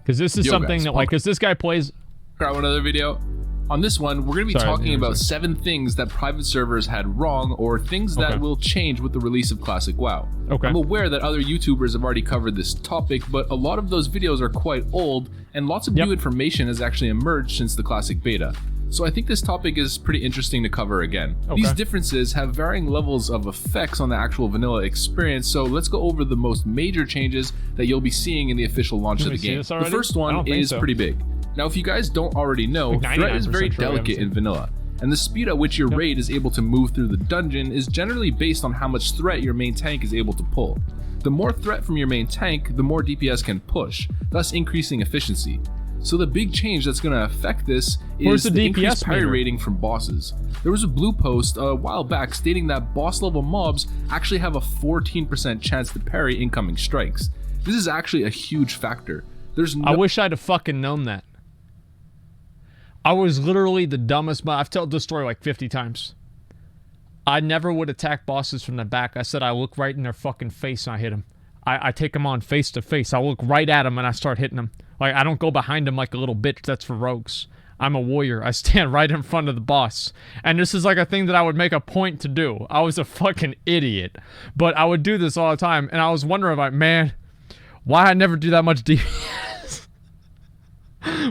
Because this is something that, like, because this guy plays... Grab another video. On this one, we're going to be talking about 7 things that private servers had wrong, or things that will change with the release of Classic WoW. I'm aware that other YouTubers have already covered this topic, but a lot of those videos are quite old, and lots of new information has actually emerged since the Classic Beta. So I think this topic is pretty interesting to cover again. These differences have varying levels of effects on the actual vanilla experience, so let's go over the most major changes that you'll be seeing in the official launch of the game. The first one is pretty big. Now, if you guys don't already know, threat is very delicate in vanilla, and the speed at which your raid is able to move through the dungeon is generally based on how much threat your main tank is able to pull. The more threat from your main tank, the more DPS can push, thus increasing efficiency. So the big change that's going to affect this is the increased parry rating from bosses. There was a blue post a while back stating that boss level mobs actually have a 14% chance to parry incoming strikes. This is actually a huge factor. I wish I'd have fucking known that. I was literally the dumbest, but I've told this story like 50 times. I never would attack bosses from the back. I said I look right in their fucking face and I hit them. I take them on face to face. I look right at them and I start hitting them. Like, I don't go behind them like a little bitch. That's for rogues. I'm a warrior. I stand right in front of the boss. And this is like a thing that I would make a point to do. I was a fucking idiot. But I would do this all the time. And I was wondering, like, man, why I never do that much DPS?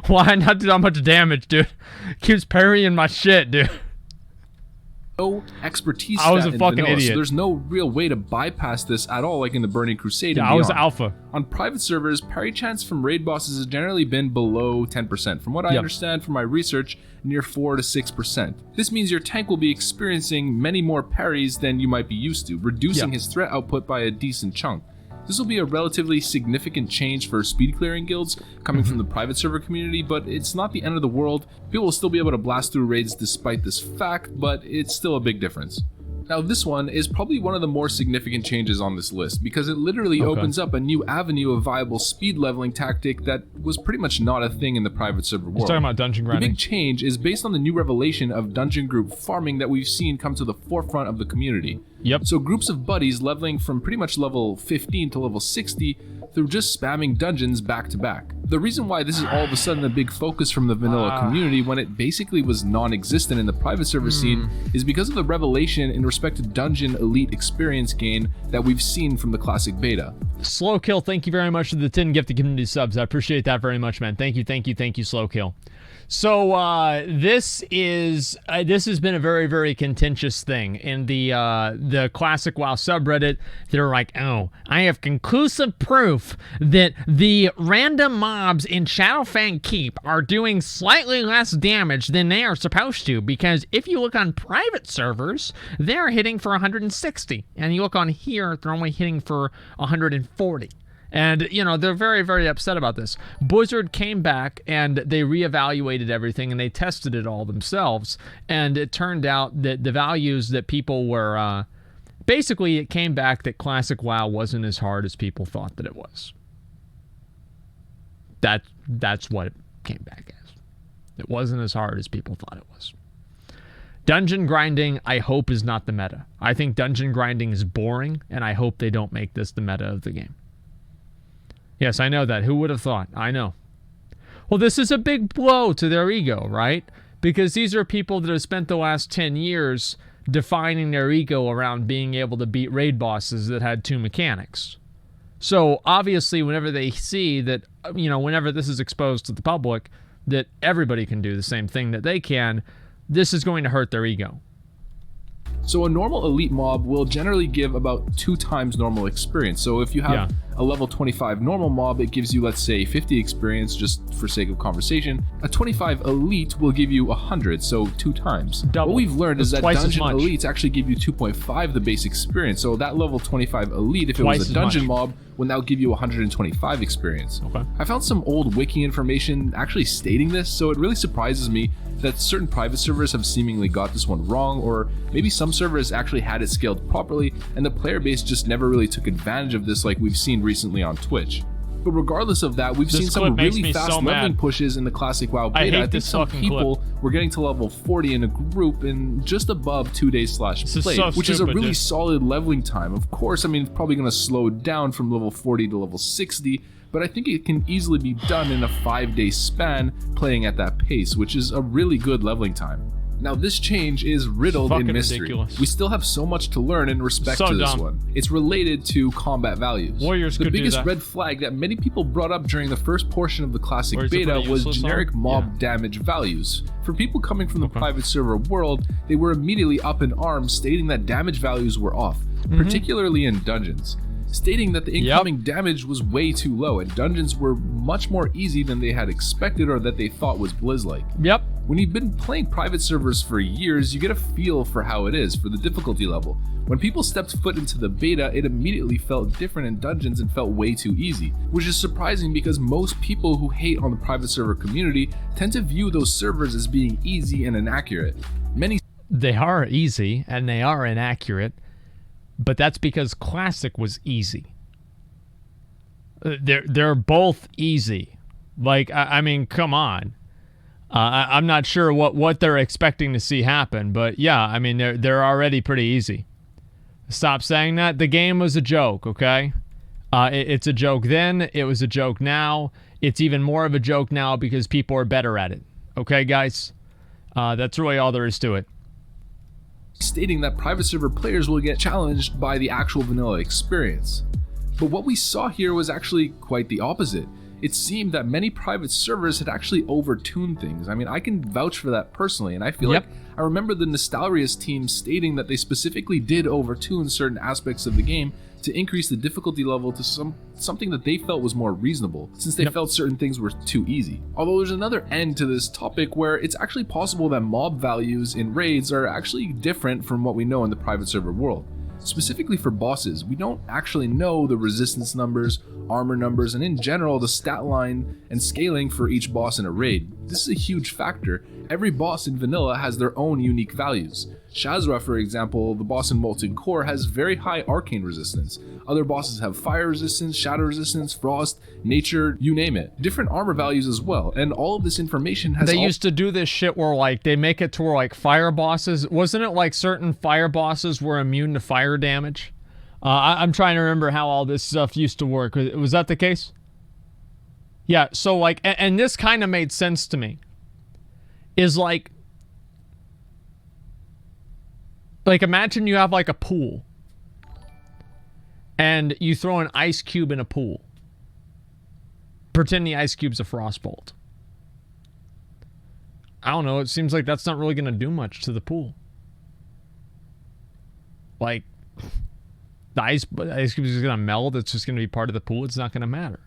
Why not do that much damage, dude? Keeps parrying my shit, dude. No expertise. I was a fucking idiot. So there's no real way to bypass this at all, like in the Burning Crusade. Yeah, I was alpha. On private servers, parry chance from raid bosses has generally been below 10%. From what I understand from my research, near 4 to 6%. This means your tank will be experiencing many more parries than you might be used to, reducing his threat output by a decent chunk. This will be a relatively significant change for speed clearing guilds coming from the private server community, but it's not the end of the world. People will still be able to blast through raids despite this fact, but it's still a big difference. Now, this one is probably one of the more significant changes on this list because it literally opens up a new avenue of viable speed leveling tactic that was pretty much not a thing in the private server world. He's talking about dungeon grinding. The big change is based on the new revelation of dungeon group farming that we've seen come to the forefront of the community. So groups of buddies leveling from pretty much level 15 to level 60 through just spamming dungeons back to back. The reason why this is all of a sudden a big focus from the vanilla community when it basically was non-existent in the private server scene is because of the revelation in respect to dungeon elite experience gain that we've seen from the classic beta. Slow Kill, thank you very much for the 10 gifted community subs. I appreciate that very much, man. Thank you, Slow Kill. So this has been a very, very contentious thing in the classic WoW subreddit. They're like, oh, I have conclusive proof that the random mobs in Shadowfang Keep are doing slightly less damage than they are supposed to, because if you look on private servers, they're hitting for 160, and you look on here, they're only hitting for 140. And, you know, they're very, very upset about this. Blizzard came back and they reevaluated everything and they tested it all themselves. And it turned out that the values that people were... basically, it came back that Classic WoW wasn't as hard as people thought that it was. That's what it came back as. It wasn't as hard as people thought it was. Dungeon grinding, I hope, is not the meta. I think dungeon grinding is boring, and I hope they don't make this the meta of the game. Yes, I know that. Who would have thought? I know. Well, this is a big blow to their ego, right? Because these are people that have spent the last 10 years defining their ego around being able to beat raid bosses that had 2 mechanics. So, obviously, whenever they see that, you know, whenever this is exposed to the public, that everybody can do the same thing that they can, this is going to hurt their ego. So a normal elite mob will generally give about 2 times normal experience. So if you have a level 25 normal mob, it gives you, let's say, 50 experience, just for sake of conversation. A 25 elite will give you 100, so 2 times. Double. What we've learned is that dungeon elites actually give you 2.5 the base experience. So that level 25 elite, if it was a dungeon mob, will now give you 125 experience. I found some old wiki information actually stating this, so it really surprises me that certain private servers have seemingly got this one wrong, or maybe some servers actually had it scaled properly and the player base just never really took advantage of this like we've seen recently on Twitch. But regardless of that, we've seen some really fast leveling pushes in the classic WoW beta. I think some people were getting to level 40 in a group in just above 2 days /play, which is a really solid leveling time. Of course, I mean, it's probably going to slow down from level 40 to level 60, but I think it can easily be done in a 5-day span playing at that pace, which is a really good leveling time. Now, this change is riddled in mystery. Ridiculous. We still have so much to learn in respect to this one. It's related to combat values. Warriors the biggest red flag that many people brought up during the first portion of the classic beta was generic mob damage values. For people coming from the private server world, they were immediately up in arms stating that damage values were off, particularly in dungeons, stating that the incoming damage was way too low and dungeons were much more easy than they had expected or that they thought was Blizz-like. When you've been playing private servers for years, you get a feel for how it is for the difficulty level. When people stepped foot into the beta, it immediately felt different in dungeons and felt way too easy, which is surprising because most people who hate on the private server community tend to view those servers as being easy and inaccurate. They are easy and they are inaccurate, but that's because Classic was easy. They're both easy. Like, I mean, come on. I'm not sure what they're expecting to see happen, but yeah, I mean, they're already pretty easy. Stop saying that. The game was a joke, okay? It's a joke then. It was a joke now. It's even more of a joke now because people are better at it. Okay, guys? That's really all there is to it. Stating that private server players will get challenged by the actual vanilla experience. But what we saw here was actually quite the opposite. It seemed that many private servers had actually overtuned things. I mean, I can vouch for that personally, and I feel like I remember the Nostalrius team stating that they specifically did overtune certain aspects of the game to increase the difficulty level to something that they felt was more reasonable, since they felt certain things were too easy. Although there's another end to this topic where it's actually possible that mob values in raids are actually different from what we know in the private server world. Specifically for bosses, we don't actually know the resistance numbers, armor numbers, and in general the stat line and scaling for each boss in a raid. This is a huge factor. Every boss in vanilla has their own unique values. Shazra, for example, the boss in Molten Core, has very high arcane resistance. Other bosses have fire resistance, shadow resistance, frost, nature, you name it. Different armor values as well, and all of this information has... They used to do this shit where, like, they make it to where, like, fire bosses... Wasn't it like certain fire bosses were immune to fire damage? I'm trying to remember how all this stuff used to work. Was that the case? Yeah, so, like... And this kind of made sense to me. Is, like, imagine you have, like, a pool. And you throw an ice cube in a pool. Pretend the ice cube's a frostbolt. I don't know, it seems like that's not really going to do much to the pool. Like, the ice cube is going to melt, it's just going to be part of the pool, it's not going to matter.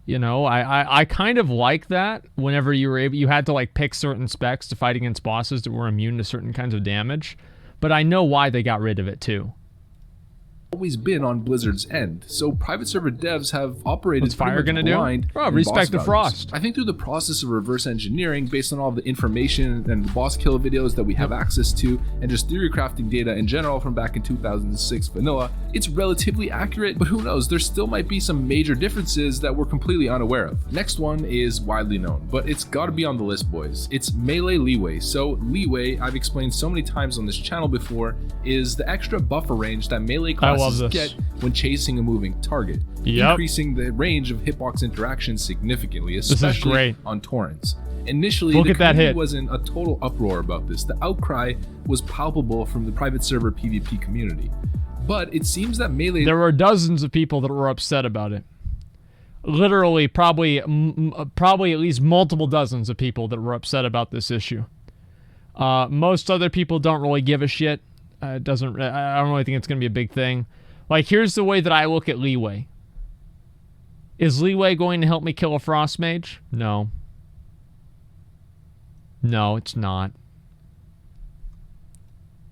You know, I kind of like that whenever you had to, like, pick certain specs to fight against bosses that were immune to certain kinds of damage. But I know why they got rid of it, too. Always been on Blizzard's end, so private server devs have operated What's Fire gonna blind. Oh, respect the frost. I think through the process of reverse engineering, based on all the information and the boss kill videos that we have access to, and just theory crafting data in general from back in 2006 vanilla, it's relatively accurate, but who knows, there still might be some major differences that we're completely unaware of. Next one is widely known, but it's gotta be on the list, boys. It's melee leeway. So leeway, I've explained so many times on this channel before, is the extra buffer range that melee classes get when chasing a moving target, increasing the range of hitbox interaction significantly, especially on torrents. Initially, the community was in a total uproar about this. The outcry was palpable from the private server PvP community. But it seems that melee... There were dozens of people that were upset about it. Literally, probably at least multiple dozens of people that were upset about this issue. Most other people don't really give a shit. I don't really think it's going to be a big thing. Like, here's the way that I look at leeway. Is leeway going to help me kill a frost mage? No. No, it's not.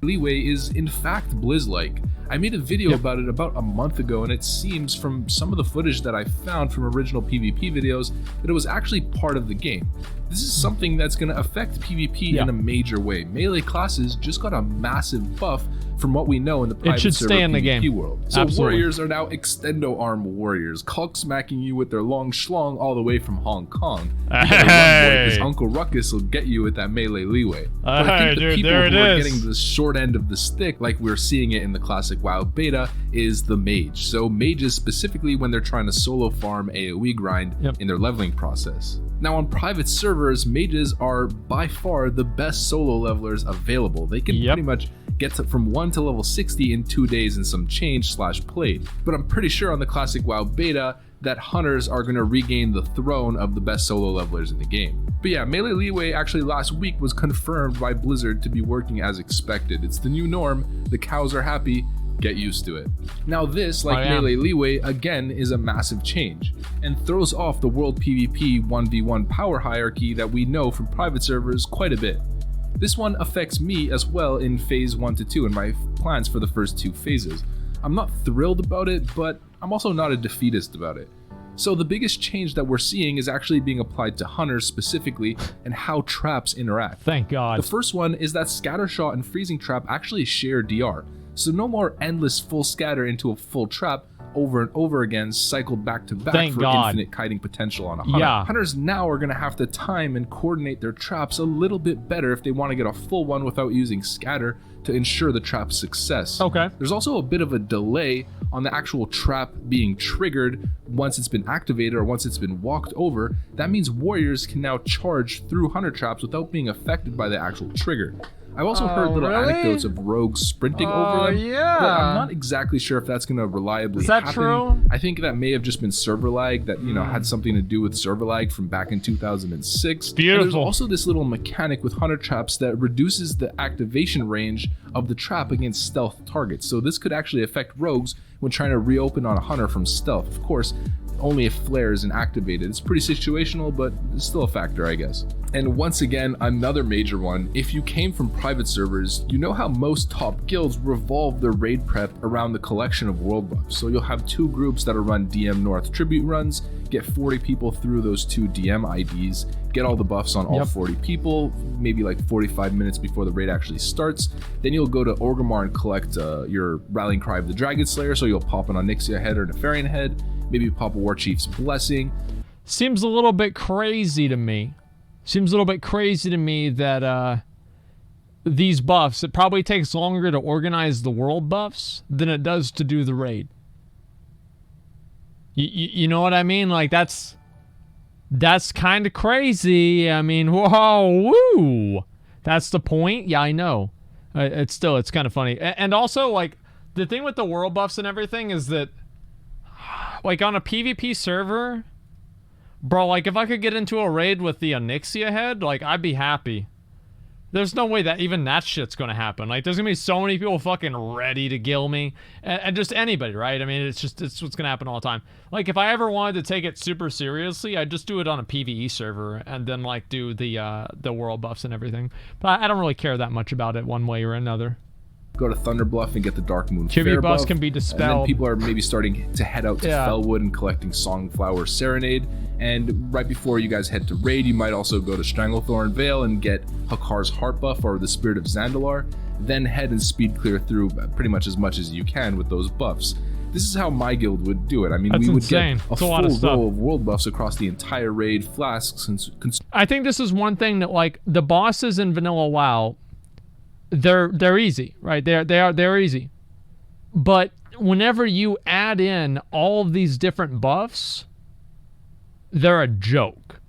Leeway is in fact Blizz-like. I made a video about it about a month ago, and it seems from some of the footage that I found from original PvP videos that it was actually part of the game. This is something that's going to affect PvP in a major way. Melee classes just got a massive buff from what we know in the private server stay in the PvP game. world. So Absolutely. warriors are now extendo arm warriors, Hulk smacking you with their long schlong all the way from Hong Kong. Because Uncle Ruckus will get you with that melee leeway. But I think the people who are getting the short end of the stick, like we're seeing it in the classic WoW beta, is the mage. So mages specifically when they're trying to solo farm AoE grind in their leveling process. Now on private servers, mages are by far the best solo levelers available. They can pretty much get from 1 to level 60 in 2 days and some change / played. But I'm pretty sure on the classic WoW beta that hunters are going to regain the throne of the best solo levelers in the game. But yeah, melee leeway actually last week was confirmed by Blizzard to be working as expected. It's the new norm. The cows are happy. Get used to it. Now this, like melee leeway, again is a massive change and throws off the world PvP 1v1 power hierarchy that we know from private servers quite a bit. This one affects me as well in phase 1 to 2 and my plans for the first 2 phases. I'm not thrilled about it, but I'm also not a defeatist about it. So the biggest change that we're seeing is actually being applied to hunters specifically and how traps interact. Thank God. The first one is that scattershot and freezing trap actually share DR. So no more endless full scatter into a full trap over and over again, cycled back to back infinite kiting potential on a hunter. Hunters now are going to have to time and coordinate their traps a little bit better if they want to get a full one without using scatter to ensure the trap's success. There's also a bit of a delay on the actual trap being triggered once it's been activated or once it's been walked over. That means warriors can now charge through hunter traps without being affected by the actual trigger. I've also heard little anecdotes of rogues sprinting over them, but I'm not exactly sure if that's going to reliably happen. Is that true? I think that may have just been server lag that, had something to do with server lag from back in 2006. Beautiful. And there's also this little mechanic with hunter traps that reduces the activation range of the trap against stealth targets. So this could actually affect rogues when trying to reopen on a hunter from stealth. Of course, only if flare isn't activated. It's pretty situational, but it's still a factor, I guess. And once again, another major one. If you came from private servers, you know how most top guilds revolve their raid prep around the collection of world buffs. So you'll have 2 groups that'll run DM North tribute runs, get 40 people through those 2 DM IDs, get all the buffs on all 40 people, maybe like 45 minutes before the raid actually starts. Then you'll go to Orgrimmar and collect your rallying cry of the Dragon Slayer, so you'll pop an Onyxia head or Nefarian head, maybe pop a War Chief's Blessing. Seems a little bit crazy to me. Seems a little bit crazy to me that these buffs, it probably takes longer to organize the world buffs than it does to do the raid. You know what I mean? Like, that's kind of crazy. I mean, whoa, woo. That's the point? Yeah, I know. It's kind of funny. And also, like, the thing with the world buffs and everything is that, like, on a PvP server, bro, like, if I could get into a raid with the Onyxia head, like, I'd be happy. There's no way that even that shit's gonna happen. Like, there's gonna be so many people fucking ready to kill me. And just anybody, right? I mean, it's what's gonna happen all the time. Like, if I ever wanted to take it super seriously, I'd just do it on a PvE server and then, like, do the world buffs and everything. But I don't really care that much about it one way or another. Go to Thunderbluff and get the Dark Moon QB buffs can be dispelled. And then people are maybe starting to head out to Fellwood and collecting Songflower Serenade. And right before you guys head to raid, you might also go to Stranglethorn Vale and get Hakar's Heart buff or the Spirit of Zandalar. Then head and speed clear through pretty much as you can with those buffs. This is how my guild would do it. I mean, we would get a full row of world buffs across the entire raid, flasks, and... I think this is one thing that, like, the bosses in Vanilla WoW, they're easy, right? They're easy. But whenever you add in all of these different buffs, they're a joke.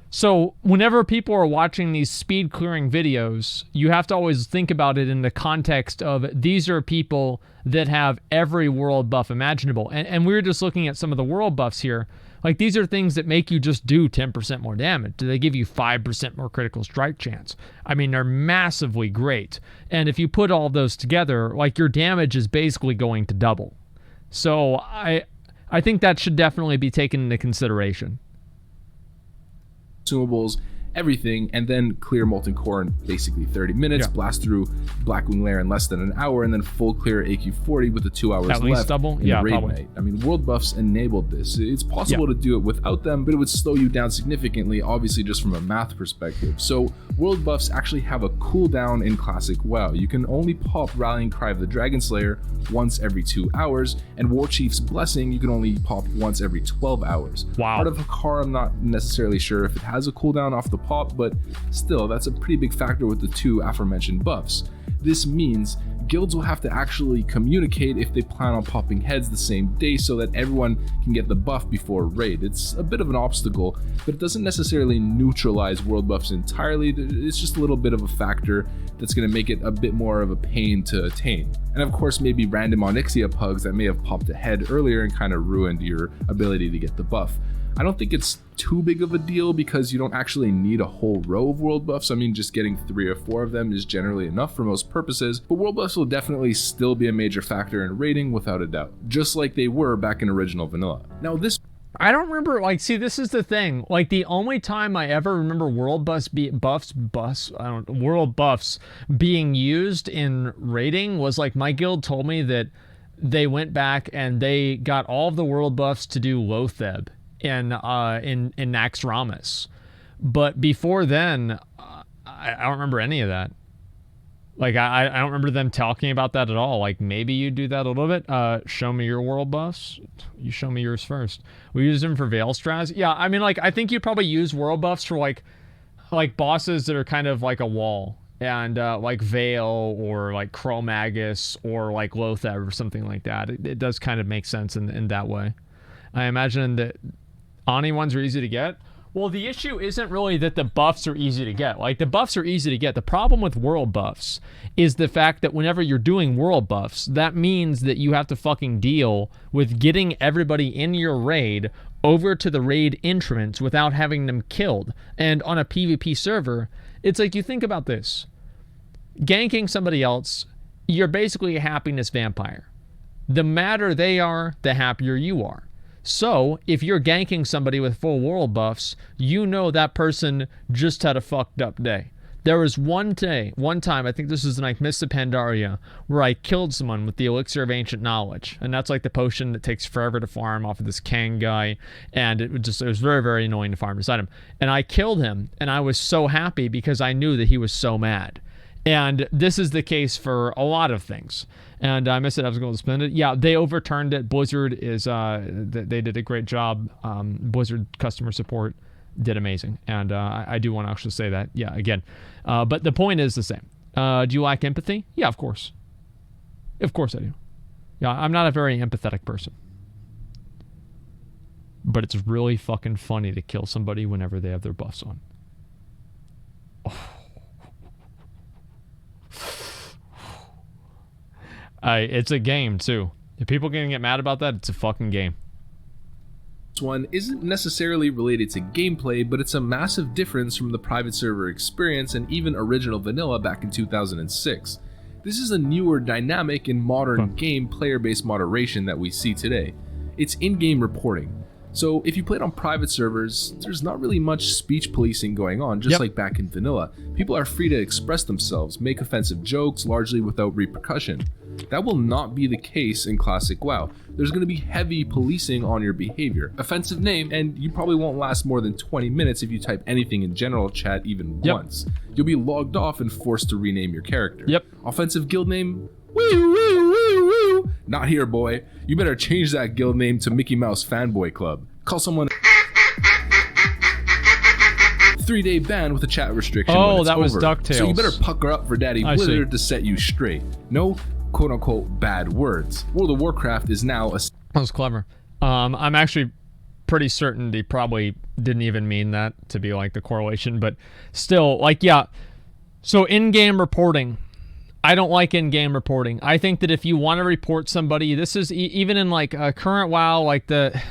So whenever people are watching these speed clearing videos, you have to always think about it in the context of these are people that have every world buff imaginable. And we're just looking at some of the world buffs here. Like, these are things that make you just do 10% more damage. Do they give you 5% more critical strike chance? I mean, they're massively great. And if you put all those together, like, your damage is basically going to double. So I think that should definitely be taken into consideration. Consumables everything, and then clear Molten Core in basically 30 minutes, blast through Blackwing Lair in less than an hour, and then full clear AQ40 with the 2 hours at left least double? in the raid night. I mean, world buffs enabled this. It's possible to do it without them, but it would slow you down significantly, obviously just from a math perspective. So world buffs actually have a cooldown in Classic WoW. You can only pop Rallying Cry of the Dragon Slayer once every 2 hours, and War Chief's Blessing you can only pop once every 12 hours. Wow. Part of Hakar, I'm not necessarily sure if it has a cooldown off the pop, but still, that's a pretty big factor with the 2 aforementioned buffs. This means guilds will have to actually communicate if they plan on popping heads the same day so that everyone can get the buff before raid. It's a bit of an obstacle, but it doesn't necessarily neutralize world buffs entirely. It's just a little bit of a factor that's going to make it a bit more of a pain to attain. And of course, maybe random Onyxia pugs that may have popped a head earlier and kind of ruined your ability to get the buff. I don't think it's too big of a deal because you don't actually need a whole row of world buffs. I mean, just getting 3 or 4 of them is generally enough for most purposes, but world buffs will definitely still be a major factor in raiding without a doubt, just like they were back in original vanilla. Now this I don't remember, like, see, this is the thing. Like, the only time I ever remember world buffs being used in raiding was, like, my guild told me that they went back and they got all of the world buffs to do Lotheb in Naxxramas. But before then, I don't remember any of that. Like, I don't remember them talking about that at all. Like, maybe you do that a little bit. Show me your world buffs. You show me yours first. We use them for Veil Straz. Yeah, I mean, like, I think you probably use world buffs for, like bosses that are kind of like a wall. And, like, Veil or, like, Chromagus or, like, Lotheb or something like that. It does kind of make sense in that way. I imagine that Ani ones are easy to get. Well, the issue isn't really that the buffs are easy to get. Like, the buffs are easy to get. The problem with world buffs is the fact that whenever you're doing world buffs, that means that you have to fucking deal with getting everybody in your raid over to the raid entrance without having them killed. And on a PvP server, it's like, you think about this. Ganking somebody else, you're basically a happiness vampire. The madder they are, the happier you are. So, if you're ganking somebody with full world buffs, you know that person just had a fucked up day. There was one time, I think this was in like Mists of Pandaria, where I killed someone with the Elixir of Ancient Knowledge. And that's like the potion that takes forever to farm off of this Kang guy. And it was very, very annoying to farm beside him. And I killed him, and I was so happy because I knew that he was so mad. And this is the case for a lot of things. And I missed it. I was going to spend it. Yeah, they overturned it. Blizzard is, they did a great job. Blizzard customer support did amazing. And I do want to actually say that. Yeah, again. But the point is the same. Do you lack empathy? Yeah, of course. Of course I do. Yeah, I'm not a very empathetic person. But it's really fucking funny to kill somebody whenever they have their buffs on. Oh. It's a game too. If people can get mad about that, it's a fucking game. This one isn't necessarily related to gameplay, but it's a massive difference from the private server experience and even original vanilla back in 2006. This is a newer dynamic in modern game player-based moderation that we see today. It's in-game reporting. So if you played on private servers, there's not really much speech policing going on, just like back in vanilla. People are free to express themselves, make offensive jokes, largely without repercussion. That will not be the case in Classic WoW. There's going to be heavy policing on your behavior. Offensive name, and you probably won't last more than 20 minutes if you type anything in general chat even once. You'll be logged off and forced to rename your character. Offensive guild name, woo, woo, woo, woo. Not here, boy. You better change that guild name to Mickey Mouse Fanboy Club. Call someone 3-day ban with a chat restriction. Oh, that was DuckTales. So you better pucker up for Daddy Blizzard to set you straight. No quote-unquote bad words. World of Warcraft is now a... That was clever. I'm actually pretty certain they probably didn't even mean that to be like the correlation, but still, like, yeah. So in-game reporting. I don't like in-game reporting. I think that if you want to report somebody, this is even in like current WoW, like the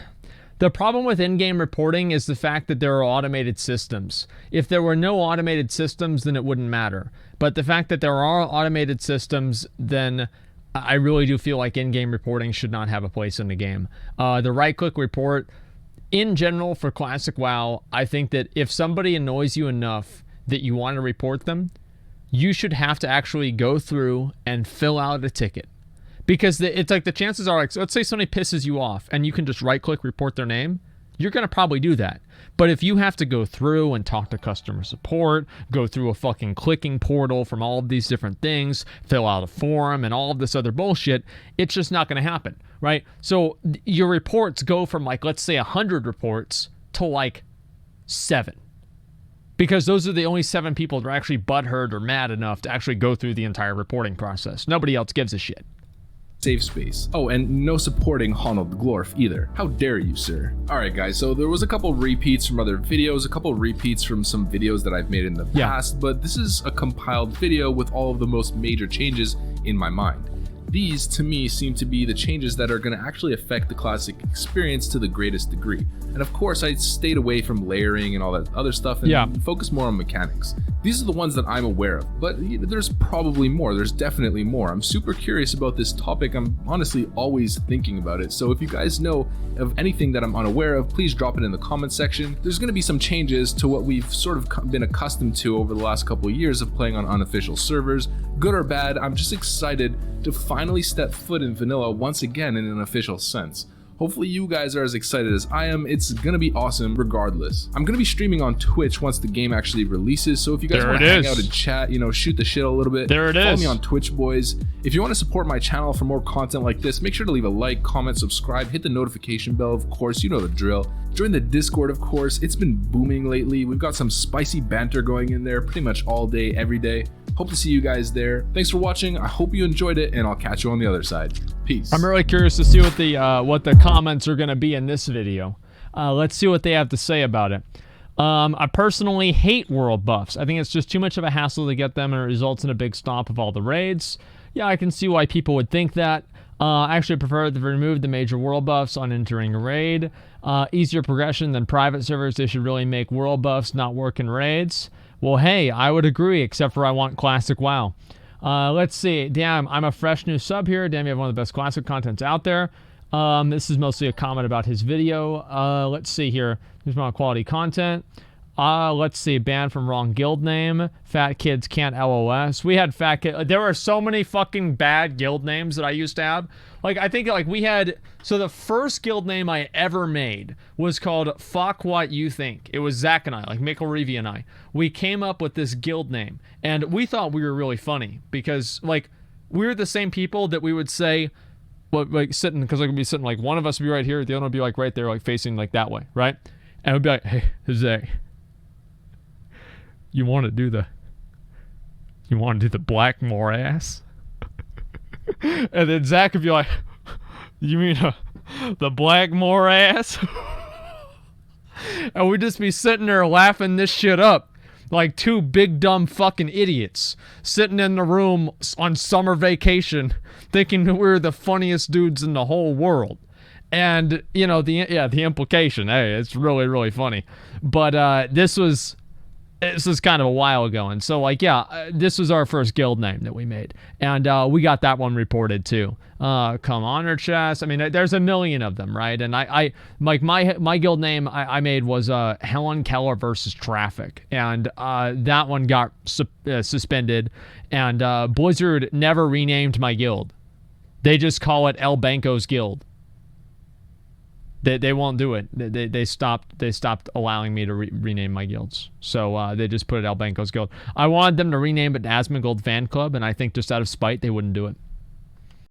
problem with in-game reporting is the fact that there are automated systems. If there were no automated systems, then it wouldn't matter. But the fact that there are automated systems, then I really do feel like in-game reporting should not have a place in the game. The right-click report in general for Classic WoW, I think that if somebody annoys you enough that you want to report them, you should have to actually go through and fill out a ticket. Because it's like the chances are, like, let's say somebody pisses you off and you can just right-click report their name, you're going to probably do that. But if you have to go through and talk to customer support, go through a fucking clicking portal from all of these different things, fill out a form and all of this other bullshit, it's just not going to happen, right? So your reports go from, like, let's say 100 reports to like 7. Because those are the only 7 people that are actually butthurt or mad enough to actually go through the entire reporting process. Nobody else gives a shit. Safe space. Oh, and no supporting Honnold Glorf either. How dare you, sir? Alright guys, so there was a couple repeats from other videos, a couple repeats from some videos that I've made in the past, but this is a compiled video with all of the most major changes in my mind. These, to me, seem to be the changes that are going to actually affect the Classic experience to the greatest degree. And of course, I stayed away from layering and all that other stuff and focused more on mechanics. These are the ones that I'm aware of, but there's probably more. There's definitely more. I'm super curious about this topic. I'm honestly always thinking about it. So if you guys know of anything that I'm unaware of, please drop it in the comment section. There's going to be some changes to what we've sort of been accustomed to over the last couple of years of playing on unofficial servers. Good or bad, I'm just excited to finally step foot in vanilla once again in an official sense. Hopefully you guys are as excited as I am. It's gonna be awesome regardless. I'm gonna be streaming on Twitch once the game actually releases, so if you guys want to hang out and chat, shoot the shit a little bit, follow me on Twitch, boys. If you want to support my channel for more content like this, make sure to leave a like, comment, subscribe, hit the notification bell, of course, you know the drill. Join the Discord, of course. It's been booming lately. We've got some spicy banter going in there pretty much all day, every day. Hope to see you guys there. Thanks for watching. I hope you enjoyed it, and I'll catch you on the other side. Peace. I'm really curious to see what the comments are going to be in this video. Let's see what they have to say about it. I personally hate world buffs. I think it's just too much of a hassle to get them, and it results in a big stomp of all the raids. Yeah, I can see why people would think that. I actually prefer to remove the major world buffs on entering a raid. Easier progression than private servers. They should really make world buffs not work in raids. Well, hey, I would agree, except for I want Classic WoW. Let's see. Damn, I'm a fresh new sub here. Damn, you have one of the best Classic contents out there. This is mostly a comment about his video. Let's see here. Here's my quality content. Let's see. Banned from wrong guild name. Fat kids can't LOS. We had fat kid. There were so many fucking bad guild names that I used to have. Like, I think, like, we had... So the first guild name I ever made was called Fuck What You Think. It was Zach and I, like Michael Reevy and I. We came up with this guild name, and we thought we were really funny because, like, we were the same people that we would say, well, like, sitting, because like, we'd be sitting, like, one of us would be right here, the other one would be, like, right there, like, facing, like, that way, right? And we'd be like, hey, Zach, you want to do the Blackmore ass? And then Zach would be like, you mean the Blackmore ass? And we'd just be sitting there laughing this shit up like two big dumb fucking idiots sitting in the room on summer vacation thinking that we're the funniest dudes in the whole world. And, the implication, hey, it's really, really funny. But this was kind of a while ago, and so, like, this was our first guild name that we made, and we got that one reported too. Come Honor Chest. I mean, there's a million of them, right? And I like my guild name I made was Helen Keller versus Traffic, and that one got suspended, and Blizzard never renamed my guild. They just call it El Banco's Guild. They won't do it. They stopped allowing me to rename my guilds. So they just put it El Banco's Guild. I wanted them to rename it Asmongold Fan Club, and I think just out of spite they wouldn't do it.